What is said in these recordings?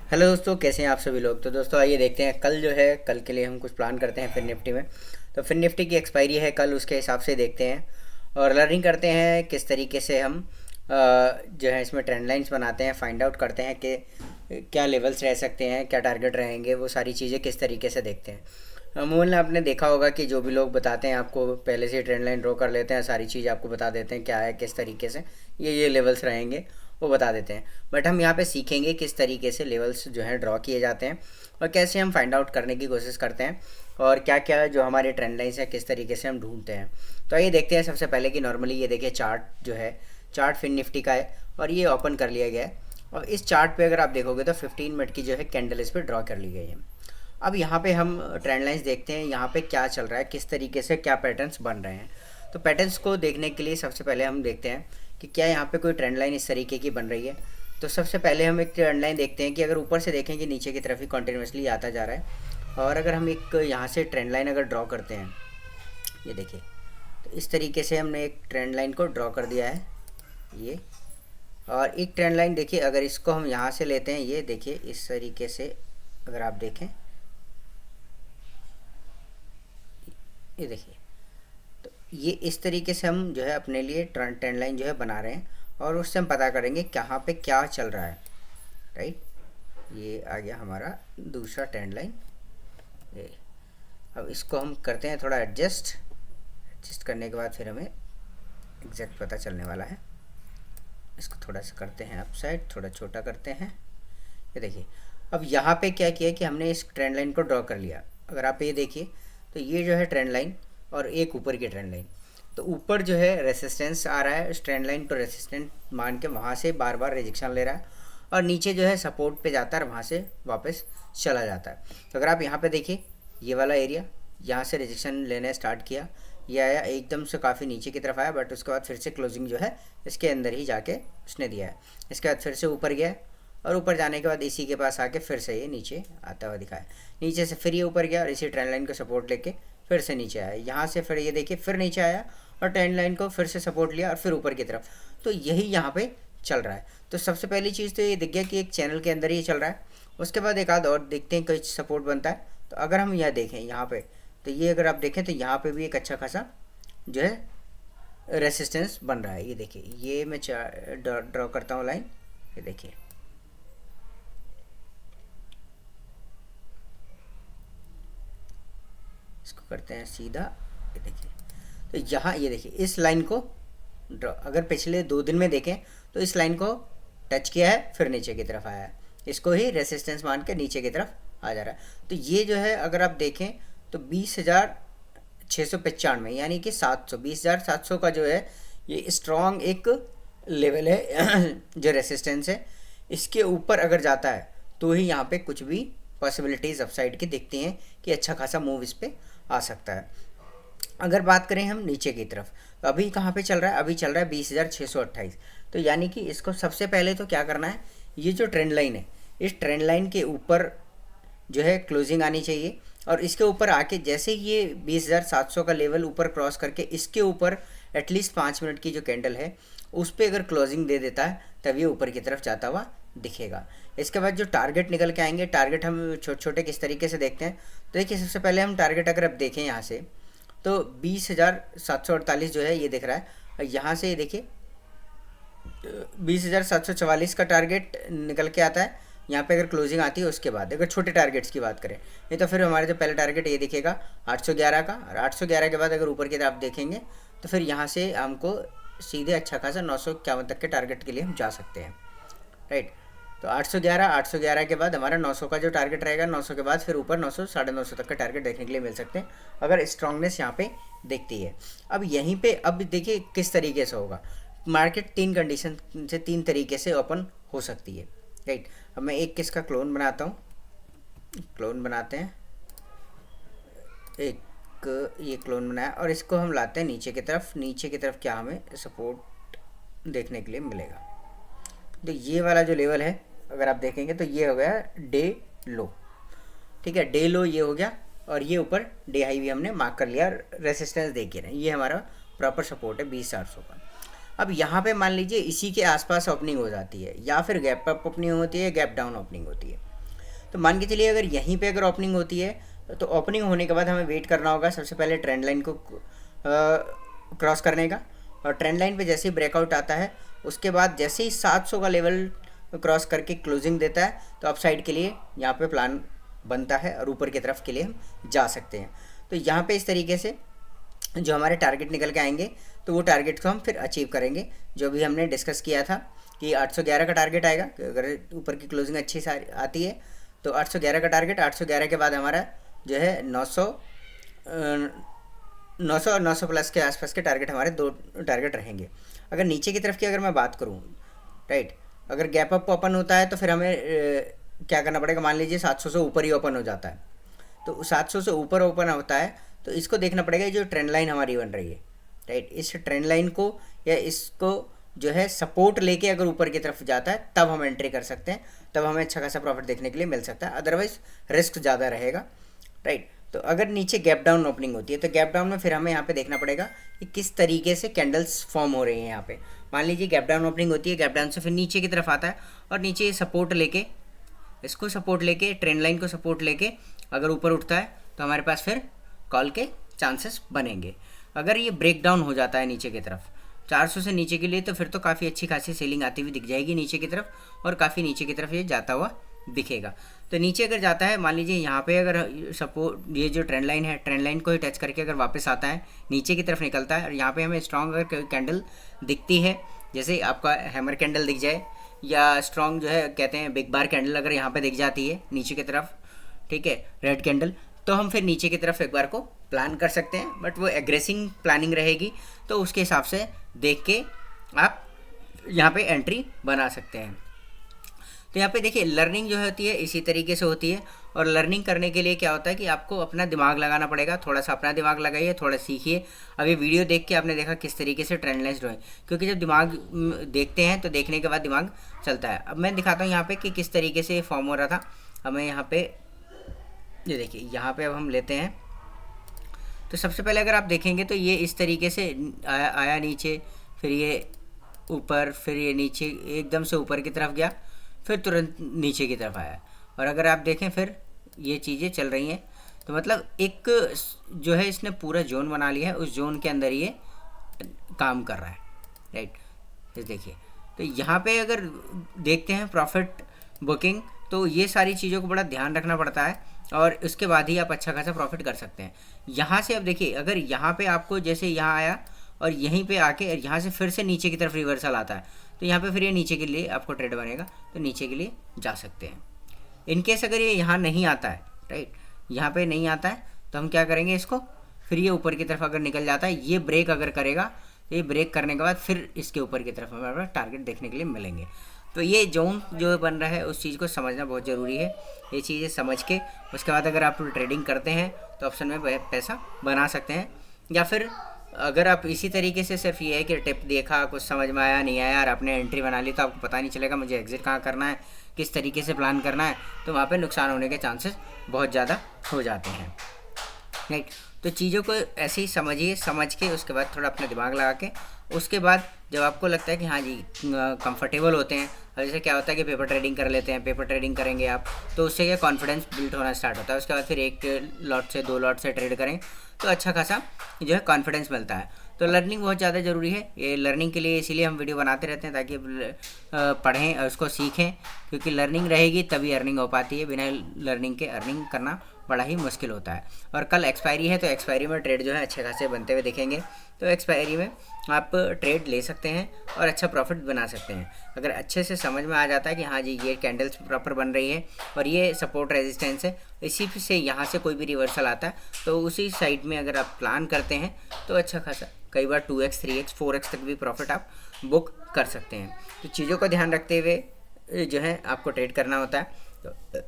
Hello दोस्तों, कैसे हैं आप सभी लोग। तो दोस्तों आइए देखते हैं कल जो है, कल के लिए हम कुछ प्लान करते हैं फिर निफ्टी में। तो फिर निफ्टी की एक्सपायरी है कल, उसके हिसाब से देखते हैं और लर्निंग करते हैं किस तरीके से हम जो है इसमें ट्रेंड लाइंस बनाते हैं, फाइंड आउट करते हैं कि क्या लेवल्स रह सकते हैं, क्या टारगेट रहेंगे, वो सारी चीज़ें किस तरीके से देखते हैं। अमूमन आपने देखा होगा कि जो भी लोग बताते हैं आपको पहले से ट्रेंड लाइन ड्रॉ कर लेते हैं, सारी चीज़ आपको बता देते हैं क्या है, किस तरीके से ये लेवल्स रहेंगे वो बता देते हैं। बट हम यहाँ पे सीखेंगे किस तरीके से लेवल्स जो हैं ड्रॉ किए जाते हैं और कैसे हम फाइंड आउट करने की कोशिश करते हैं और क्या क्या जो हमारे ट्रेंड लाइंस है किस तरीके से हम ढूंढते हैं। तो आइए देखते हैं सबसे पहले कि नॉर्मली ये देखिए चार्ट जो है, चार्ट फिन निफ्टी का है और ये ओपन कर लिया गया है। और इस चार्ट पे अगर आप देखोगे तो 15 मिनट की जो है कैंडल इस पर ड्रॉ कर ली गई है। अब यहाँ पे हम ट्रेंड लाइंस देखते हैं, यहाँ पे क्या चल रहा है, किस तरीके से क्या पैटर्न्स बन रहे हैं। तो पैटर्न्स को देखने के लिए सबसे पहले हम देखते हैं कि क्या यहाँ पे कोई ट्रेंड लाइन इस तरीके की बन रही है। तो सबसे पहले हम एक ट्रेंड लाइन देखते हैं कि अगर ऊपर से देखें कि नीचे की तरफ ही कंटिन्यूसली आता जा रहा है और अगर हम एक यहाँ से ट्रेंड लाइन अगर ड्रॉ करते हैं, ये देखिए, तो इस तरीके से हमने एक ट्रेंड लाइन को ड्रॉ कर दिया है ये। और एक ट्रेंड लाइन देखिए, अगर इसको हम यहाँ से लेते हैं, ये देखिए इस तरीके से अगर आप देखें, ये देखिए, तो ये इस तरीके से हम जो है अपने लिए ट्रेंड लाइन जो है बना रहे हैं और उससे हम पता करेंगे कहाँ पे क्या चल रहा है। राइट, ये आ गया हमारा दूसरा ट्रेंड लाइन। ये अब इसको हम करते हैं थोड़ा एडजस्ट, एडजस्ट करने के बाद फिर हमें एग्जैक्ट पता चलने वाला है। इसको थोड़ा सा करते हैं अप साइड, थोड़ा छोटा करते हैं। ये देखिए, अब यहाँ पे क्या किया कि हमने इस ट्रेंड लाइन को ड्रॉ कर लिया। अगर आप ये देखिए तो ये जो है ट्रेंड लाइन और एक ऊपर की ट्रेंड लाइन। तो ऊपर जो है रेसिस्टेंस आ रहा है, इस ट्रेंड लाइन को रेसिस्टेंट मान के वहाँ से बार बार रिजेक्शन ले रहा है और नीचे जो है सपोर्ट पे जाता है और वहाँ से वापस चला जाता है। तो अगर आप यहाँ पे देखिए, ये वाला एरिया यहाँ से रिजेक्शन लेने स्टार्ट किया, ये आया एकदम से काफ़ी नीचे की तरफ आया, बट उसके बाद फिर से क्लोजिंग जो है इसके अंदर ही जाके उसने दिया है। इसके बाद फिर से ऊपर गया और ऊपर जाने के बाद इसी के पास आके फिर से ये नीचे आता हुआ दिखाया, नीचे से फिर ये ऊपर गया और इसी ट्रेंड लाइन को सपोर्ट लेके फिर से नीचे आया, यहाँ से फिर ये देखिए फिर नीचे आया और ट्रेंड लाइन को फिर से सपोर्ट लिया और फिर ऊपर की तरफ। तो यही यहाँ पे चल रहा है। तो सबसे पहली चीज़ तो ये दिख गया कि एक चैनल के अंदर ही चल रहा है। उसके बाद एक आध और देखते हैं कोई सपोर्ट बनता है। तो अगर हम यह देखें यहाँ पे, तो ये अगर आप देखें तो यहाँ पे भी एक अच्छा खासा जो है रेसिस्टेंस बन रहा है। ये देखिए, ये मैं ड्रॉ करता हूँ लाइन, ये देखिए, इसको करते हैं सीधा, ये देखिए। तो यहाँ ये देखिए इस लाइन को ड्रॉ, अगर पिछले 2 दिन में देखें तो इस लाइन को टच किया है फिर नीचे की तरफ आया है, इसको ही रेसिस्टेंस मान के नीचे की तरफ आ जा रहा है। तो ये जो है अगर आप देखें तो 20,695 यानी कि 20,700 का जो है ये स्ट्रॉन्ग एक लेवल है जो रेसिस्टेंस है। इसके ऊपर अगर जाता है तो ही यहाँ पे कुछ भी पॉसिबिलिटीज़ अपसाइड की दिखती हैं कि अच्छा खासा मूव इस पर आ सकता है। अगर बात करें हम नीचे की तरफ, तो अभी कहाँ पे चल रहा है, अभी चल रहा है 20,628। तो यानी कि इसको सबसे पहले तो क्या करना है, ये जो ट्रेंड लाइन है इस ट्रेंड लाइन के ऊपर जो है क्लोजिंग आनी चाहिए और इसके ऊपर आके जैसे ये 20,700 का लेवल ऊपर क्रॉस करके इसके ऊपर एटलीस्ट 5 मिनट की जो कैंडल है उस पर अगर क्लोजिंग दे देता है तब ये ऊपर की तरफ जाता हुआ दिखेगा। इसके बाद जो टारगेट निकल के आएंगे, टारगेट हम छोटे छोटे किस तरीके से देखते हैं। तो देखिए सबसे पहले हम टारगेट अगर अब देखें यहाँ से, तो 20,748 जो है ये दिख रहा है और यहाँ से ये देखिए 20,744 का टारगेट निकल के आता है। यहाँ पे अगर क्लोजिंग आती है उसके बाद अगर छोटे टारगेट्स की बात करें, नहीं तो फिर हमारे जो पहला टारगेट ये दिखेगा 811 का, और 811 के बाद अगर ऊपर की तरफ देखेंगे तो फिर यहाँ से हमको सीधे अच्छा खासा 951 तक के टारगेट के लिए हम जा सकते हैं। राइट, तो 811 के बाद हमारा 900 का जो टारगेट रहेगा, 900 के बाद फिर ऊपर 900 950 तक का टारगेट देखने के लिए मिल सकते हैं अगर स्ट्रांगनेस यहाँ पे देखती है। अब यहीं पे अब देखिए किस तरीके से होगा। मार्केट 3 कंडीशन से 3 तरीके से ओपन हो सकती है। राइट, अब मैं एक किसका क्लोन बनाता हूँ, क्लोन बनाते हैं, एक ये क्लोन बनाया और इसको हम लाते हैं नीचे की तरफ। नीचे की तरफ क्या हमें सपोर्ट देखने के लिए मिलेगा, तो ये वाला जो लेवल है अगर आप देखेंगे तो ये हो गया डे लो। ठीक है, डे लो ये हो गया और ये ऊपर डे हाई भी हमने मार्क कर लिया, रेसिस्टेंस देख के ये हमारा प्रॉपर सपोर्ट है 20,400 का। अब यहाँ पे मान लीजिए इसी के आसपास ओपनिंग हो जाती है या फिर गैप अप ओपनिंग होती है, गैप डाउन ओपनिंग होती है। तो मान के चलिए अगर यहीं पे अगर ओपनिंग होती है तो ओपनिंग होने के बाद हमें वेट करना होगा सबसे पहले ट्रेंड लाइन को क्रॉस करने का, और ट्रेंड लाइन पे जैसे ही ब्रेकआउट आता है उसके बाद जैसे ही 700 का लेवल क्रॉस करके क्लोजिंग देता है तो अपसाइड के लिए यहाँ पे प्लान बनता है और ऊपर की तरफ के लिए हम जा सकते हैं। तो यहाँ पे इस तरीके से जो हमारे टारगेट निकल के आएंगे तो वो टारगेट को हम फिर अचीव करेंगे, जो भी हमने डिस्कस किया था कि 811 का टारगेट आएगा अगर ऊपर की क्लोजिंग अच्छी आती है तो 811 का टारगेट, 811 के बाद हमारा जो है 900 और 900 प्लस के आसपास के टारगेट हमारे दो टारगेट रहेंगे। अगर नीचे की तरफ की अगर मैं बात करूँ, राइट, अगर गैप अप ओपन होता है तो फिर हमें क्या करना पड़ेगा, मान लीजिए 700 से ऊपर ही ओपन हो जाता है, तो 700 से ऊपर ओपन होता है तो इसको देखना पड़ेगा जो ट्रेंड लाइन हमारी बन रही है, राइट, इस ट्रेंड लाइन को या इसको जो है सपोर्ट लेके अगर ऊपर की तरफ जाता है तब हम एंट्री कर सकते हैं, तब हमें अच्छा खासा प्रॉफिट देखने के लिए मिल सकता है, अदरवाइज रिस्क ज़्यादा रहेगा, राइट। तो अगर नीचे गैप डाउन ओपनिंग होती है तो गैप डाउन में फिर हमें यहाँ पे देखना पड़ेगा कि किस तरीके से कैंडल्स फॉर्म हो रही हैं। यहाँ पे मान लीजिए गैप डाउन ओपनिंग होती है, गैप डाउन से फिर नीचे की तरफ आता है और नीचे सपोर्ट लेके, इसको सपोर्ट लेके, ट्रेंड लाइन को सपोर्ट लेके अगर ऊपर उठता है तो हमारे पास फिर कॉल के चांसेस बनेंगे। अगर ये ब्रेक डाउन हो जाता है नीचे की तरफ 400 से नीचे के लिए तो फिर तो काफ़ी अच्छी खासी सेलिंग आती हुई दिख जाएगी नीचे की तरफ और काफ़ी नीचे की तरफ ये जाता हुआ दिखेगा। तो नीचे अगर जाता है, मान लीजिए यहाँ पे अगर सपोर्ट ये जो ट्रेंड लाइन है, ट्रेंड लाइन को ही टच करके अगर वापस आता है नीचे की तरफ निकलता है और यहाँ पे हमें स्ट्रॉन्ग अगर कैंडल दिखती है, जैसे आपका हैमर कैंडल दिख जाए या स्ट्रॉन्ग जो है कहते हैं बिग बार कैंडल अगर यहाँ पे दिख जाती है नीचे की तरफ, ठीक है, रेड कैंडल, तो हम फिर नीचे की तरफ एक बार को प्लान कर सकते हैं, बट वो एग्रेसिव प्लानिंग रहेगी तो उसके हिसाब से देख के आप यहाँ पे एंट्री बना सकते हैं। तो यहाँ पे देखिए लर्निंग जो होती है इसी तरीके से होती है, और लर्निंग करने के लिए क्या होता है कि आपको अपना दिमाग लगाना पड़ेगा, थोड़ा सा अपना दिमाग लगाइए, थोड़ा सीखिए। अभी वीडियो देख के आपने देखा किस तरीके से ट्रेंड लाइन्स ड्रॉइंग, क्योंकि जब दिमाग देखते हैं तो देखने के बाद दिमाग चलता है। अब मैं दिखाता हूँ यहाँ पे कि किस तरीके से फॉर्म हो रहा था। हमें यहाँ पे ये देखिए, यहाँ पे अब हम लेते हैं तो सबसे पहले अगर आप देखेंगे तो ये इस तरीके से आया नीचे, फिर ये ऊपर, फिर ये नीचे एकदम से ऊपर की तरफ गया, फिर तुरंत नीचे की तरफ आया, और अगर आप देखें फिर ये चीज़ें चल रही हैं। तो मतलब एक जो है इसने पूरा जोन बना लिया है, उस जोन के अंदर ये काम कर रहा है, राइट। देखिए तो यहाँ पे अगर देखते हैं प्रॉफिट बुकिंग, तो ये सारी चीज़ों को बड़ा ध्यान रखना पड़ता है और उसके बाद ही आप अच्छा खासा प्रॉफिट कर सकते हैं। यहाँ से अब देखिए, अगर यहाँ पे आपको जैसे यहाँ आया और यहीं पे आके यहाँ से फिर से नीचे की तरफ रिवर्सल आता है तो यहाँ पे फिर ये नीचे के लिए आपको ट्रेड बनेगा, तो नीचे के लिए जा सकते हैं। इनकेस अगर ये यहाँ नहीं आता है, राइट, यहाँ पे नहीं आता है तो हम क्या करेंगे, इसको फिर ये ऊपर की तरफ अगर निकल जाता है, ये ब्रेक अगर करेगा तो ये ब्रेक करने के बाद फिर इसके ऊपर की तरफ हमारे टारगेट देखने के लिए मिलेंगे। तो ये जोन जो बन रहा है उस चीज़ को समझना बहुत ज़रूरी है। ये चीज़ें समझ के उसके बाद अगर आप ट्रेडिंग करते हैं तो ऑप्शन में पैसा बना सकते हैं, या फिर अगर आप इसी तरीके से सिर्फ ये है कि टिप देखा, कुछ समझ में आया नहीं आया और आपने एंट्री बना ली तो आपको पता नहीं चलेगा मुझे एग्जिट कहाँ करना है, किस तरीके से प्लान करना है, तो वहाँ पे नुकसान होने के चांसेस बहुत ज़्यादा हो जाते हैं, राइट। तो चीज़ों को ऐसे ही समझिए, समझ के उसके बाद थोड़ा अपना दिमाग लगा के उसके बाद जब आपको लगता है कि हाँ जी कंफर्टेबल होते हैं, और जैसे क्या होता है कि पेपर ट्रेडिंग कर लेते हैं, पेपर ट्रेडिंग करेंगे आप तो उससे क्या कॉन्फिडेंस बिल्ड होना स्टार्ट होता है। उसके बाद फिर एक लॉट से 2 लॉट से ट्रेड करें तो अच्छा खासा जो है कॉन्फिडेंस मिलता है। तो लर्निंग बहुत ज़्यादा ज़रूरी है। ये लर्निंग के लिए इसीलिए हम वीडियो बनाते रहते हैं ताकि पढ़ें और उसको सीखें, क्योंकि लर्निंग रहेगी तभी अर्निंग हो पाती है, बिना लर्निंग के अर्निंग करना बड़ा ही मुश्किल होता है। और कल एक्सपायरी है तो एक्सपायरी में ट्रेड जो है अच्छे खासे बनते हुए दिखेंगे, तो एक्सपायरी में आप ट्रेड ले सकते हैं और अच्छा प्रॉफिट बना सकते हैं। अगर अच्छे से समझ में आ जाता है कि हाँ जी ये कैंडल्स प्रॉपर बन रही है और ये सपोर्ट रेजिस्टेंस है, इसी से यहाँ से कोई भी रिवर्सल आता है तो उसी साइड में अगर आप प्लान करते हैं तो अच्छा खासा कई बार 2x 3x 4x तक भी प्रॉफिट आप बुक कर सकते हैं। तो चीज़ों का ध्यान रखते हुए जो है आपको ट्रेड करना होता है। तो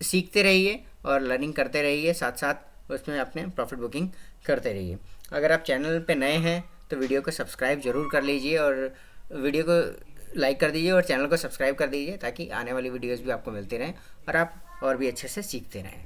सीखते रहिए और लर्निंग करते रहिए, साथ साथ उसमें अपने प्रॉफिट बुकिंग करते रहिए। अगर आप चैनल पे नए हैं तो वीडियो को सब्सक्राइब ज़रूर कर लीजिए और वीडियो को लाइक कर दीजिए और चैनल को सब्सक्राइब कर दीजिए ताकि आने वाली वीडियोस भी आपको मिलती रहें और आप और भी अच्छे से सीखते रहें।